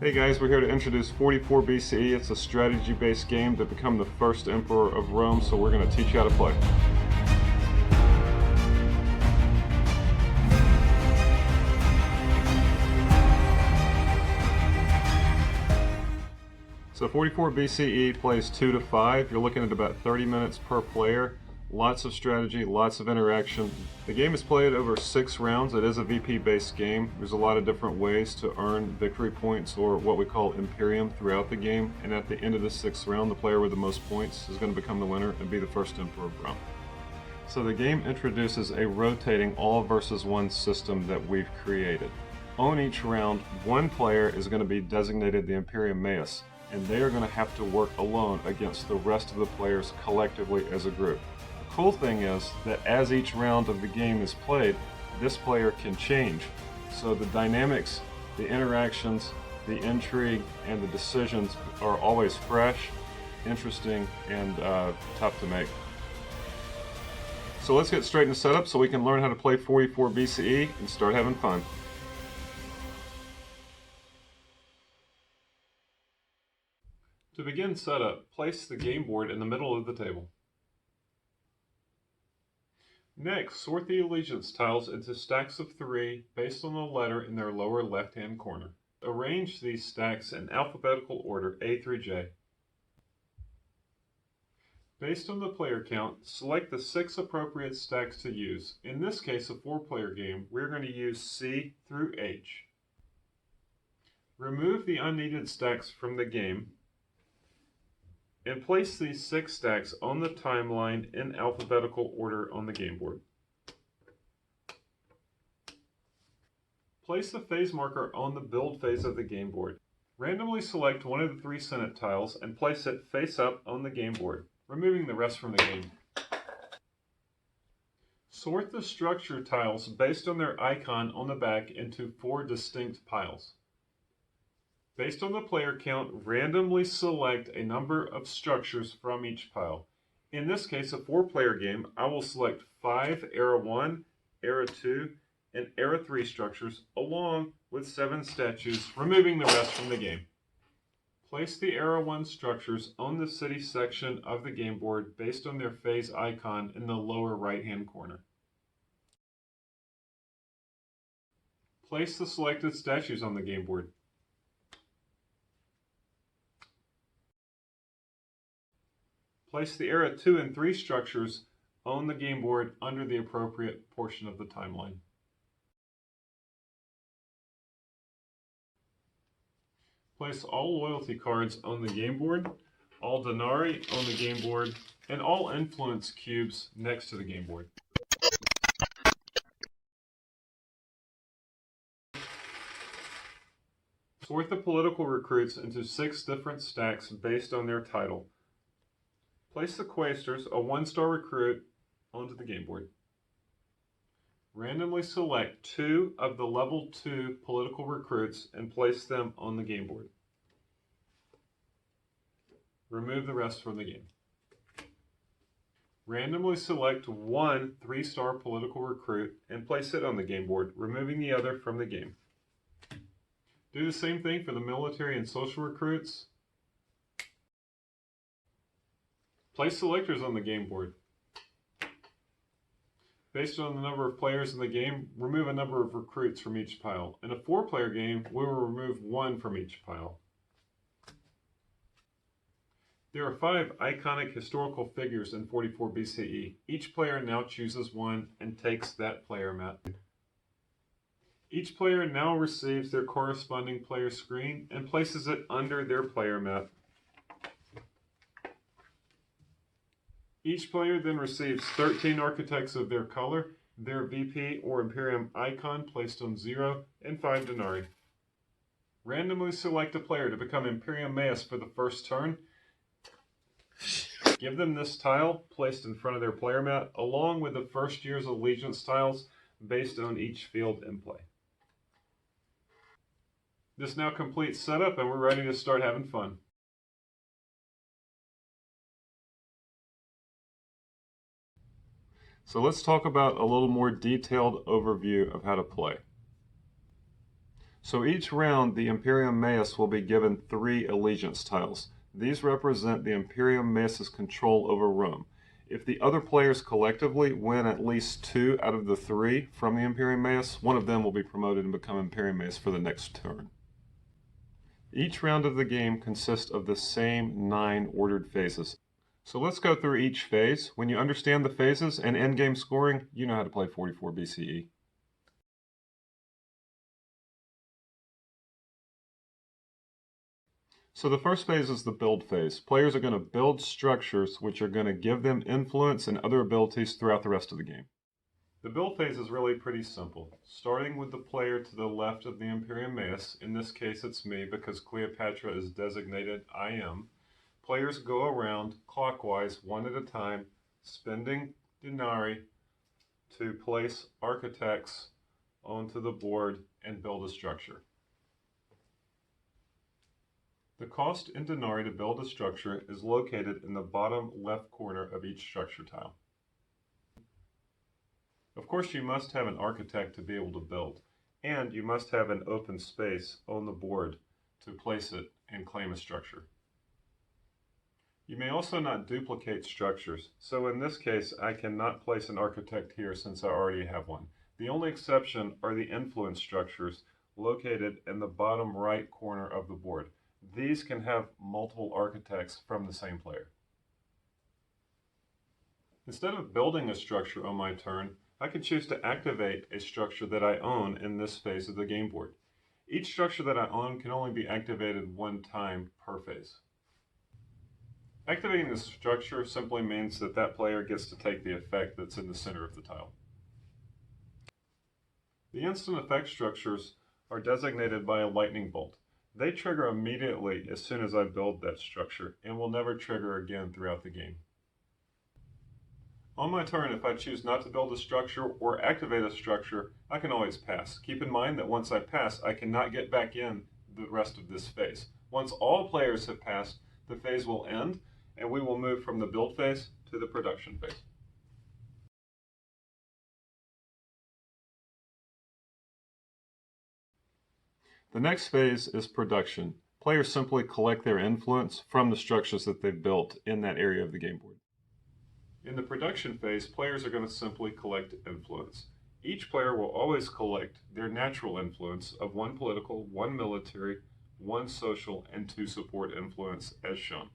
Hey guys, we're here to introduce 44 BCE. It's a strategy-based game to become the first emperor of Rome, so we're going to teach you how to play. So 44 BCE plays 2 to 5. You're looking at about 30 minutes per player. Lots of strategy, lots of interaction. The game is played over 6 rounds. It is a VP-based game. There's a lot of different ways to earn victory points, or what we call Imperium, throughout the game. And at the end of the 6th round, the player with the most points is going to become the winner and be the first emperor of Rome. So the game introduces a rotating all versus one system that we've created. On each round, one player is going to be designated the Imperium Maius, and they are going to have to work alone against the rest of the players collectively as a group. The cool thing is that as each round of the game is played, this player can change. So the dynamics, the interactions, the intrigue, and the decisions are always fresh, interesting, and tough to make. So let's get straight into setup so we can learn how to play 44 BCE and start having fun. To begin setup, place the game board in the middle of the table. Next, sort the allegiance tiles into stacks of 3 based on the letter in their lower left-hand corner. Arrange these stacks in alphabetical order A through J. Based on the player count, select the 6 appropriate stacks to use. In this case, a 4-player game, we're going to use C through H. Remove the unneeded stacks from the game and place these 6 stacks on the timeline in alphabetical order on the game board. Place the phase marker on the build phase of the game board. Randomly select one of the 3 Senate tiles and place it face up on the game board, removing the rest from the game. Sort the structure tiles based on their icon on the back into 4 distinct piles. Based on the player count, randomly select a number of structures from each pile. In this case, a 4-player game, I will select 5 Era 1, Era 2, and Era 3 structures, along with 7 statues, removing the rest from the game. Place the Era 1 structures on the city section of the game board based on their phase icon in the lower right-hand corner. Place the selected statues on the game board. Place the Era 2 and 3 structures on the game board under the appropriate portion of the timeline. Place all loyalty cards on the game board, all denarii on the game board, and all influence cubes next to the game board. Sort the political recruits into 6 different stacks based on their title. Place the Quaestors, a 1-star recruit, onto the game board. Randomly select 2 of the level 2 political recruits and place them on the game board. Remove the rest from the game. Randomly select 1 3-star political recruit and place it on the game board, removing the other from the game. Do the same thing for the military and social recruits. Place selectors on the game board. Based on the number of players in the game, remove a number of recruits from each pile. In a 4-player game, we will remove 1 from each pile. There are 5 iconic historical figures in 44 BCE. Each player now chooses one and takes that player mat. Each player now receives their corresponding player screen and places it under their player mat. Each player then receives 13 architects of their color, their VP or Imperium icon placed on 0, and 5 denarii. Randomly select a player to become Imperium Maius for the first turn. Give them this tile placed in front of their player mat, along with the first year's allegiance tiles based on each field in play. This now completes setup, and we're ready to start having fun. So let's talk about a little more detailed overview of how to play. So each round, the Imperium Maius will be given 3 allegiance tiles. These represent the Imperium Maius's control over Rome. If the other players collectively win at least 2 out of the 3 from the Imperium Maius, one of them will be promoted and become Imperium Maius for the next turn. Each round of the game consists of the same 9 ordered phases. So let's go through each phase. When you understand the phases and endgame scoring, you know how to play 44 BCE. So the first phase is the build phase. Players are going to build structures which are going to give them influence and other abilities throughout the rest of the game. The build phase is really pretty simple. Starting with the player to the left of the Imperium Maius, in this case it's me because Cleopatra is designated I am, players go around clockwise one at a time, spending denarii to place architects onto the board and build a structure. The cost in denarii to build a structure is located in the bottom left corner of each structure tile. Of course, you must have an architect to be able to build, and you must have an open space on the board to place it and claim a structure. You may also not duplicate structures, so in this case I cannot place an architect here since I already have one. The only exception are the influence structures located in the bottom right corner of the board. These can have multiple architects from the same player. Instead of building a structure on my turn, I can choose to activate a structure that I own in this phase of the game board. Each structure that I own can only be activated one time per phase. Activating the structure simply means that that player gets to take the effect that's in the center of the tile. The instant effect structures are designated by a lightning bolt. They trigger immediately as soon as I build that structure and will never trigger again throughout the game. On my turn, if I choose not to build a structure or activate a structure, I can always pass. Keep in mind that once I pass, I cannot get back in the rest of this phase. Once all players have passed, the phase will end and we will move from the build phase to the production phase. The next phase is production. Players simply collect their influence from the structures that they've built in that area of the game board. In the production phase, players are going to simply collect influence. Each player will always collect their natural influence of 1 political, 1 military, 1 social, and 2 support influence as shown.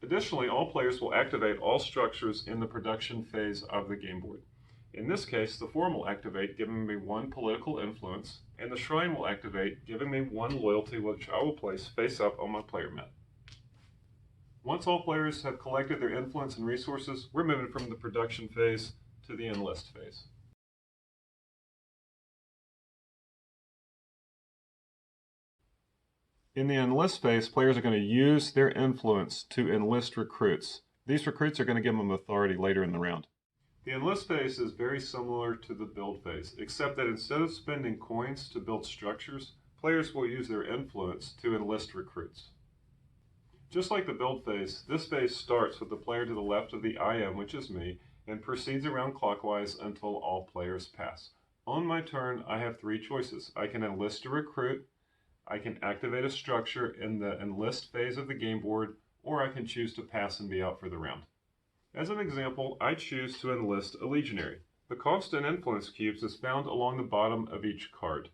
Additionally, all players will activate all structures in the production phase of the game board. In this case, the Forum will activate, giving me 1 political influence, and the Shrine will activate, giving me 1 loyalty, which I will place face up on my player mat. Once all players have collected their influence and resources, we're moving from the production phase to the enlist phase. In the enlist phase, players are going to use their influence to enlist recruits. These recruits are going to give them authority later in the round. The enlist phase is very similar to the build phase, except that instead of spending coins to build structures, players will use their influence to enlist recruits. Just like the build phase, this phase starts with the player to the left of the I am, which is me, and proceeds around clockwise until all players pass. On my turn, I have 3 choices. I can enlist a recruit, I can activate a structure in the enlist phase of the game board, or I can choose to pass and be out for the round. As an example, I choose to enlist a legionary. The cost in influence cubes is found along the bottom of each card.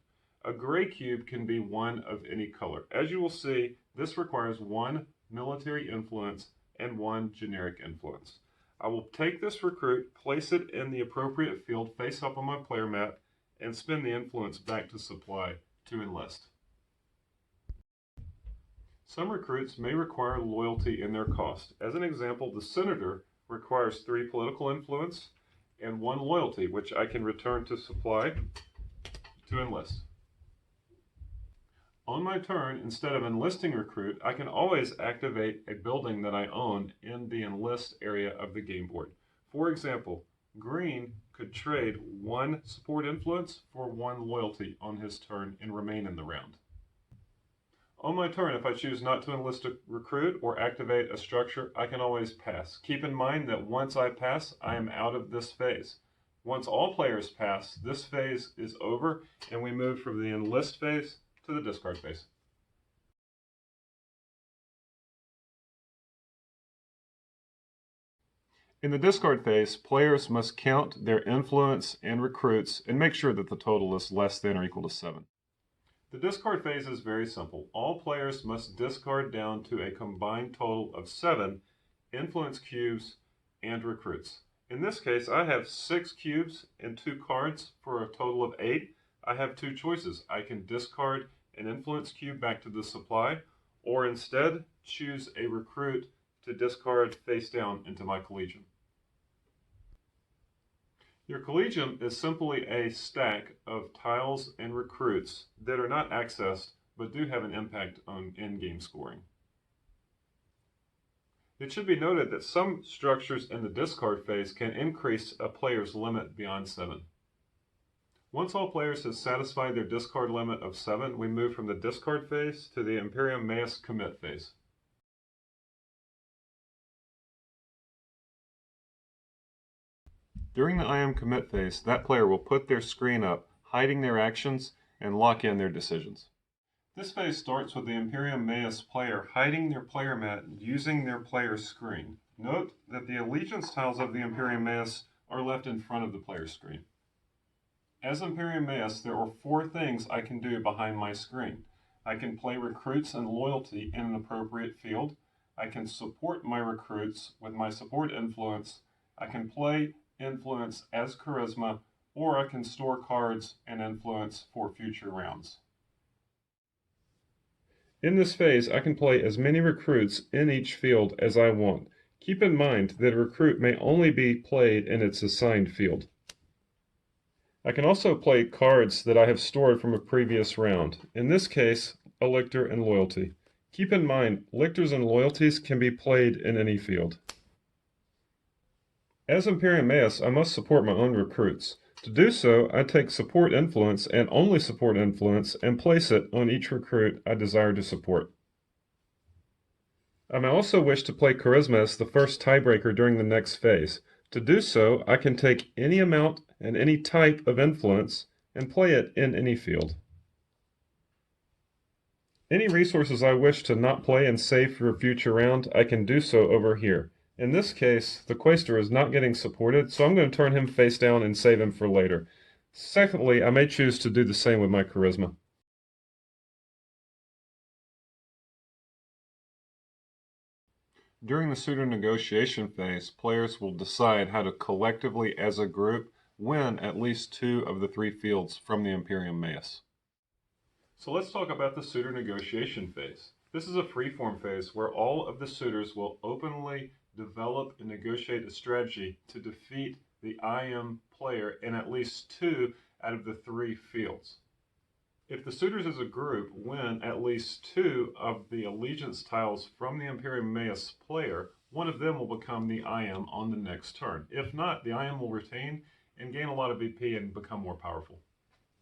A gray cube can be 1 of any color. As you will see, this requires 1 military influence and 1 generic influence. I will take this recruit, place it in the appropriate field face up on my player mat, and spin the influence back to supply to enlist. Some recruits may require loyalty in their cost. As an example, the Senator requires 3 political influence and 1 loyalty, which I can return to supply to enlist. On my turn, instead of enlisting recruit, I can always activate a building that I own in the enlist area of the game board. For example, Green could trade 1 support influence for 1 loyalty on his turn and remain in the round. On my turn, if I choose not to enlist a recruit or activate a structure, I can always pass. Keep in mind that once I pass, I am out of this phase. Once all players pass, this phase is over, and we move from the Enlist phase to the discard phase. In the discard phase, players must count their influence and recruits and make sure that the total is less than or equal to 7. The discard phase is very simple. All players must discard down to a combined total of 7 influence cubes and recruits. In this case, I have 6 cubes and 2 cards for a total of 8. I have 2 choices. I can discard an influence cube back to the supply, or instead choose a recruit to discard face down into my collegium. Your collegium is simply a stack of tiles and recruits that are not accessed but do have an impact on in-game scoring. It should be noted that some structures in the discard phase can increase a player's limit beyond 7. Once all players have satisfied their discard limit of 7, we move from the discard phase to the Imperium Maius commit phase. During the IM commit phase, that player will put their screen up, hiding their actions, and lock in their decisions. This phase starts with the Imperium Maius player hiding their player mat using their player's screen. Note that the allegiance tiles of the Imperium Maius are left in front of the player's screen. As Imperium Maius, there are 4 things I can do behind my screen. I can play recruits and loyalty in an appropriate field. I can support my recruits with my support influence. I can play influence as charisma, or I can store cards and influence for future rounds. In this phase, I can play as many recruits in each field as I want. Keep in mind that a recruit may only be played in its assigned field. I can also play cards that I have stored from a previous round. In this case, a lictor and loyalty. Keep in mind, lictors and loyalties can be played in any field. As Imperium Maius, I must support my own recruits. To do so, I take support influence and only support influence and place it on each recruit I desire to support. I may also wish to play charisma as the first tiebreaker during the next phase. To do so, I can take any amount and any type of influence and play it in any field. Any resources I wish to not play and save for a future round, I can do so over here. In this case, the Quaestor is not getting supported, so I'm going to turn him face down and save him for later. Secondly, I may choose to do the same with my charisma. During the Suitor negotiation phase, players will decide how to collectively, as a group, win at least 2 of the 3 fields from the Imperium Maius. So let's talk about the Suitor negotiation phase. This is a free-form phase where all of the suitors will openly develop and negotiate a strategy to defeat the IM player in at least 2 out of the 3 fields. If the suitors as a group win at least 2 of the allegiance tiles from the Imperium Maius player, one of them will become the IM on the next turn. If not, the IM will retain and gain a lot of VP and become more powerful.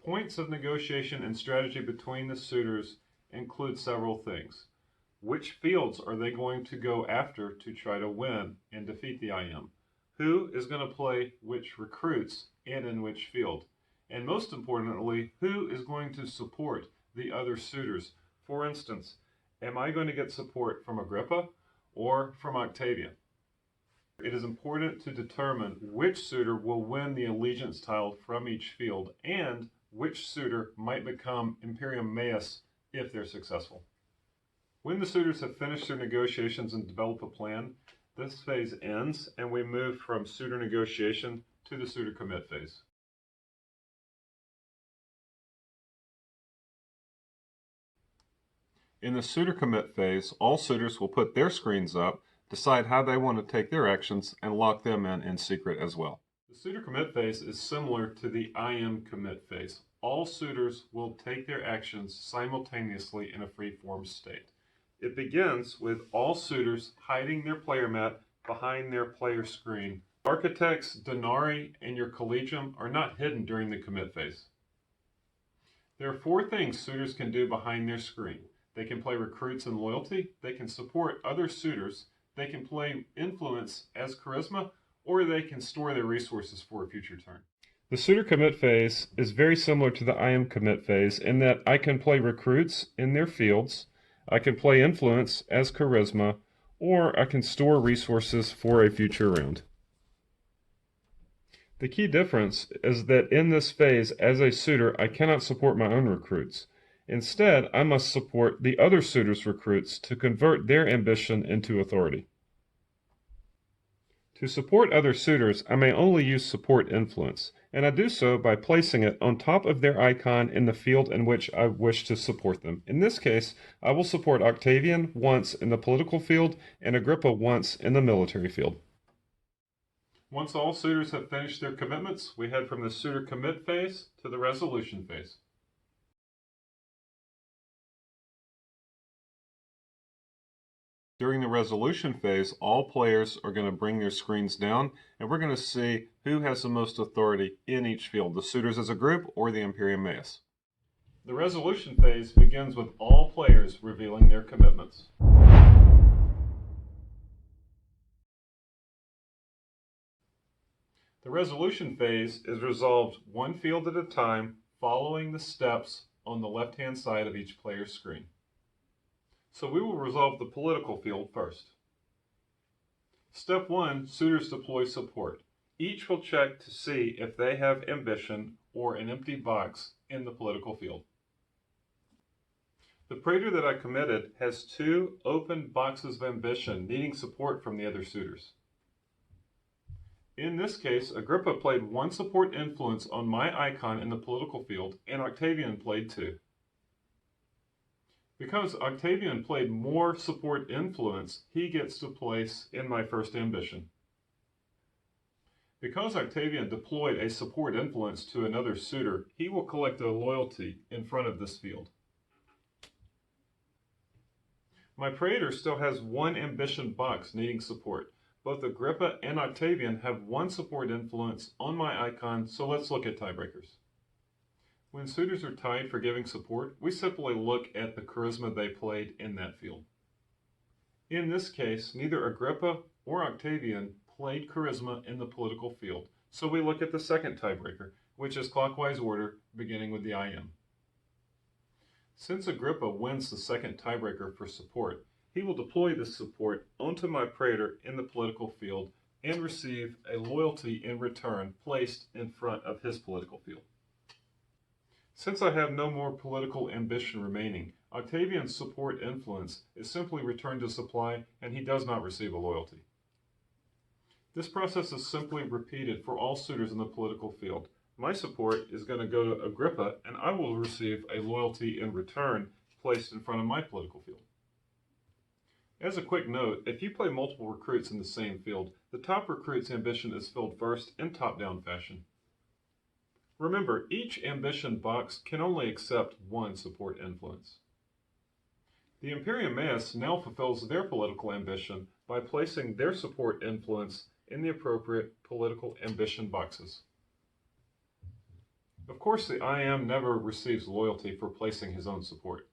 Points of negotiation and strategy between the suitors include several things. Which fields are they going to go after to try to win and defeat the IM? Who is going to play which recruits and in which field? And most importantly, who is going to support the other suitors? For instance, am I going to get support from Agrippa or from Octavian? It is important to determine which suitor will win the allegiance tile from each field and which suitor might become Imperium Maius if they're successful. When the suitors have finished their negotiations and develop a plan, this phase ends and we move from suitor negotiation to the suitor commit phase. In the suitor commit phase, all suitors will put their screens up, decide how they want to take their actions, and lock them in secret as well. The suitor commit phase is similar to the IM commit phase. All suitors will take their actions simultaneously in a free-form state. It begins with all suitors hiding their player mat behind their player screen. Architects, Denarii, and your collegium are not hidden during the commit phase. There are 4 things suitors can do behind their screen. They can play recruits and loyalty, they can support other suitors, they can play influence as charisma, or they can store their resources for a future turn. The Suitor commit phase is very similar to the I am commit phase in that I can play recruits in their fields, I can play influence as charisma, or I can store resources for a future round. The key difference is that in this phase, as a suitor, I cannot support my own recruits. Instead, I must support the other suitors' recruits to convert their ambition into authority. To support other suitors, I may only use support influence, and I do so by placing it on top of their icon in the field in which I wish to support them. In this case, I will support Octavian once in the political field and Agrippa once in the military field. Once all suitors have finished their commitments, we head from the suitor commit phase to the resolution phase. During the resolution phase, all players are going to bring their screens down, and we're going to see who has the most authority in each field, the suitors as a group or the Imperium Maius. The resolution phase begins with all players revealing their commitments. The resolution phase is resolved one field at a time, following the steps on the left-hand side of each player's screen. So we will resolve the political field first. Step 1, suitors deploy support. Each will check to see if they have ambition or an empty box in the political field. The praetor that I committed has 2 open boxes of ambition needing support from the other suitors. In this case, Agrippa played 1 support influence on my icon in the political field, and Octavian played 2. Because Octavian played more support influence, he gets to place in my first ambition. Because Octavian deployed a support influence to another suitor, he will collect a loyalty in front of this field. My praetor still has 1 ambition box needing support. Both Agrippa and Octavian have 1 support influence on my icon, so let's look at tiebreakers. When suitors are tied for giving support, we simply look at the charisma they played in that field. In this case, neither Agrippa or Octavian played charisma in the political field, so we look at the second tiebreaker, which is clockwise order, beginning with the I am. Since Agrippa wins the second tiebreaker for support, he will deploy this support onto my praetor in the political field and receive a loyalty in return placed in front of his political field. Since I have no more political ambition remaining, Octavian's support influence is simply returned to supply and he does not receive a loyalty. This process is simply repeated for all suitors in the political field. My support is going to go to Agrippa and I will receive a loyalty in return placed in front of my political field. As a quick note, if you play multiple recruits in the same field, the top recruit's ambition is filled first in top-down fashion. Remember, each ambition box can only accept 1 support influence. The Imperium Maius now fulfills their political ambition by placing their support influence in the appropriate political ambition boxes. Of course, the I am never receives loyalty for placing his own support.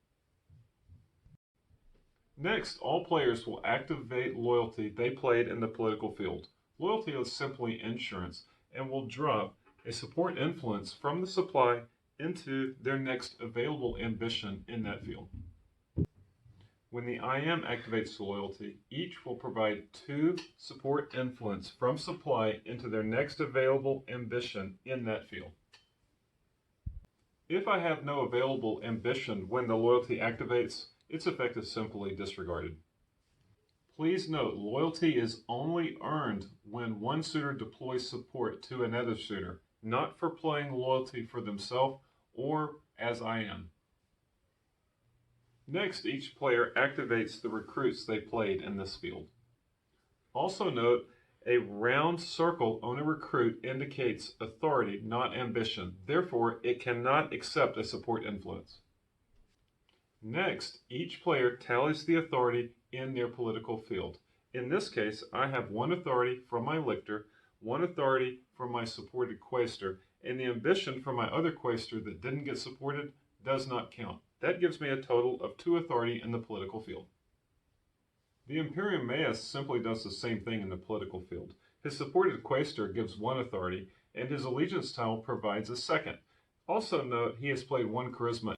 Next, all players will activate loyalty they played in the political field. Loyalty is simply insurance and will drop a support influence from the supply into their next available ambition in that field. When the I am activates loyalty, each will provide 2 support influence from supply into their next available ambition in that field. If I have no available ambition when the loyalty activates, its effect is simply disregarded. Please note, loyalty is only earned when one suitor deploys support to another suitor, not for playing loyalty for themselves or as I am. Next, each player activates the recruits they played in this field. Also note, a round circle on a recruit indicates authority, not ambition. Therefore, it cannot accept a support influence. Next, each player tallies the authority in their political field. In this case, I have 1 authority from my lictor, 1 authority from my supported quaestor, and the ambition from my other quaestor that didn't get supported does not count. That gives me a total of 2 authority in the political field. The Imperium Maius simply does the same thing in the political field. His supported quaestor gives 1 authority, and his allegiance tile provides a second. Also note he has played 1 charisma.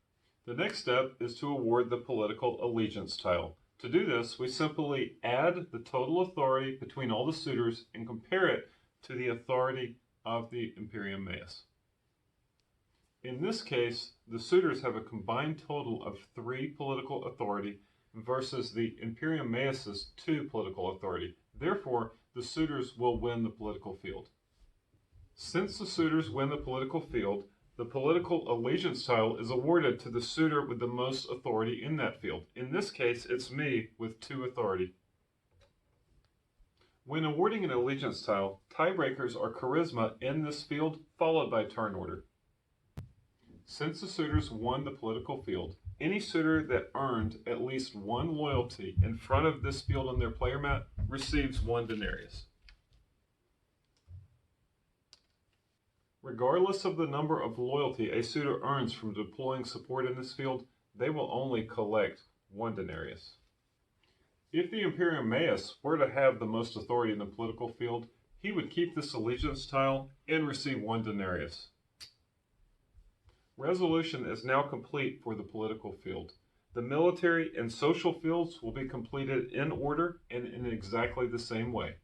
The next step is to award the political allegiance tile. To do this, we simply add the total authority between all the suitors and compare it to the authority of the Imperium Maius. In this case, the suitors have a combined total of 3 political authority versus the Imperium Maius's 2 political authority. Therefore, the suitors will win the political field. Since the suitors win the political field, the political allegiance tile is awarded to the suitor with the most authority in that field. In this case, it's me with 2 authority. When awarding an allegiance tile, tiebreakers are charisma in this field, followed by turn order. Since the suitors won the political field, any suitor that earned at least 1 loyalty in front of this field on their player mat receives 1 denarius. Regardless of the number of loyalty a suitor earns from deploying support in this field, they will only collect 1 denarius. If the Imperium Maius were to have the most authority in the political field, he would keep this allegiance tile and receive 1 denarius. Resolution is now complete for the political field. The military and social fields will be completed in order and in exactly the same way.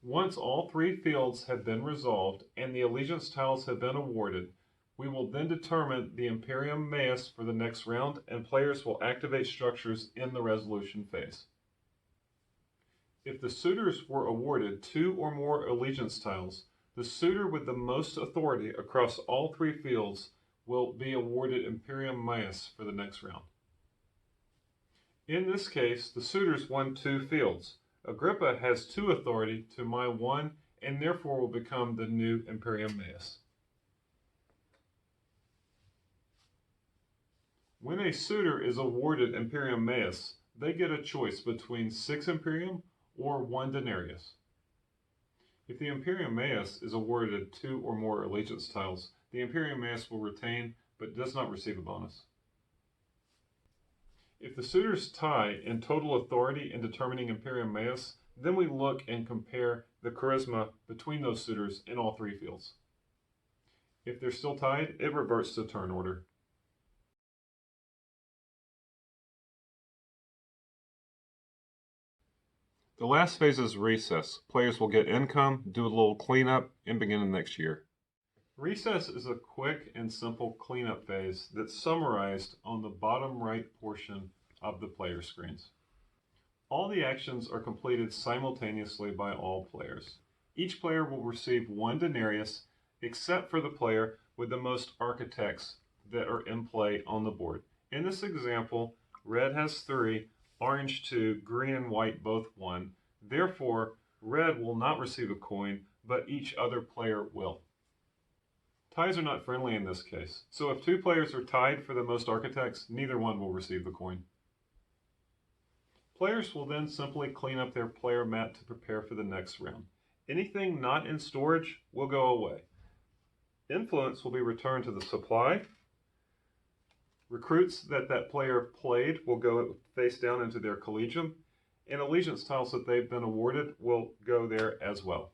Once all 3 fields have been resolved and the allegiance tiles have been awarded, we will then determine the Imperium Maius for the next round, and players will activate structures in the resolution phase. If the suitors were awarded 2 or more allegiance tiles, the suitor with the most authority across all 3 fields will be awarded Imperium Maius for the next round. In this case, the suitors won 2 fields. Agrippa has 2 authority to my 1 and therefore will become the new Imperium Maius. When a suitor is awarded Imperium Maius, they get a choice between 6 Imperium or 1 denarius. If the Imperium Maius is awarded 2 or more allegiance tiles, the Imperium Maius will retain but does not receive a bonus. If the suitors tie in total authority in determining Imperium Maius, then we look and compare the charisma between those suitors in all 3 fields. If they're still tied, it reverts to turn order. The last phase is recess. Players will get income, do a little cleanup, and begin the next year. Recess is a quick and simple cleanup phase that's summarized on the bottom right portion of the player screens. All the actions are completed simultaneously by all players. Each player will receive 1 denarius except for the player with the most architects that are in play on the board. In this example, red has 3, orange 2, green and white both 1. Therefore, red will not receive a coin, but each other player will. Ties are not friendly in this case, so if 2 players are tied for the most architects, neither one will receive the coin. Players will then simply clean up their player mat to prepare for the next round. Anything not in storage will go away. Influence will be returned to the supply. Recruits that player played will go face down into their collegium, and allegiance tiles that they've been awarded will go there as well.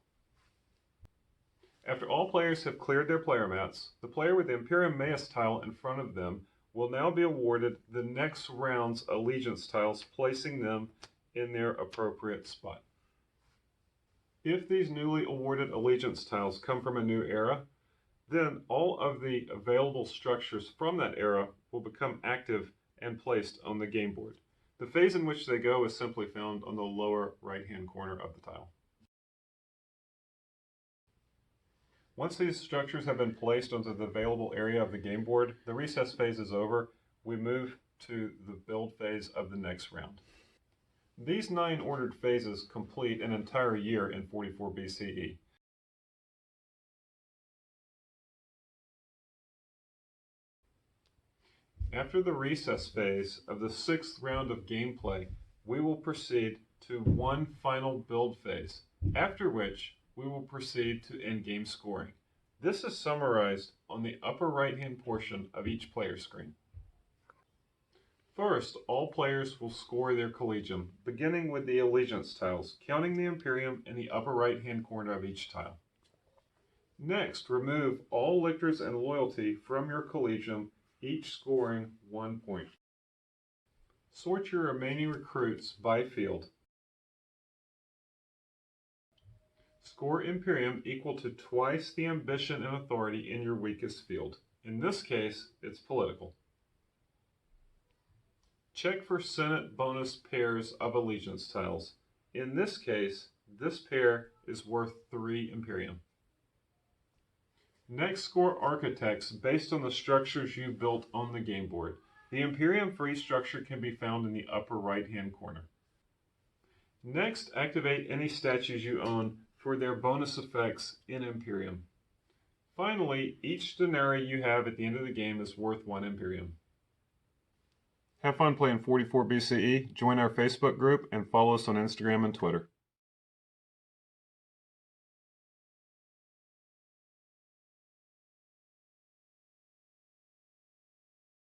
After all players have cleared their player mats, the player with the Imperium Maius tile in front of them will now be awarded the next round's allegiance tiles, placing them in their appropriate spot. If these newly awarded allegiance tiles come from a new era, then all of the available structures from that era will become active and placed on the game board. The phase in which they go is simply found on the lower right-hand corner of the tile. Once these structures have been placed onto the available area of the game board, the recess phase is over. We move to the build phase of the next round. These 9 ordered phases complete an entire year in 44 BCE. After the recess phase of the 6th round of gameplay, we will proceed to one final build phase, after which we will proceed to in-game scoring. This is summarized on the upper right-hand portion of each player screen. First, all players will score their collegium, beginning with the allegiance tiles, counting the Imperium in the upper right-hand corner of each tile. Next, remove all lictors and loyalty from your collegium, each scoring 1 point. Sort your remaining recruits by field. Score Imperium equal to twice the ambition and authority in your weakest field. In this case, it's political. Check for Senate bonus pairs of allegiance tiles. In this case, this pair is worth 3 Imperium. Next, score architects based on the structures you built on the game board. The Imperium for each structure can be found in the upper right-hand corner. Next, activate any statues you own for their bonus effects in Imperium. Finally, each denarii you have at the end of the game is worth 1 Imperium. Have fun playing 44 BCE, join our Facebook group, and follow us on Instagram and Twitter.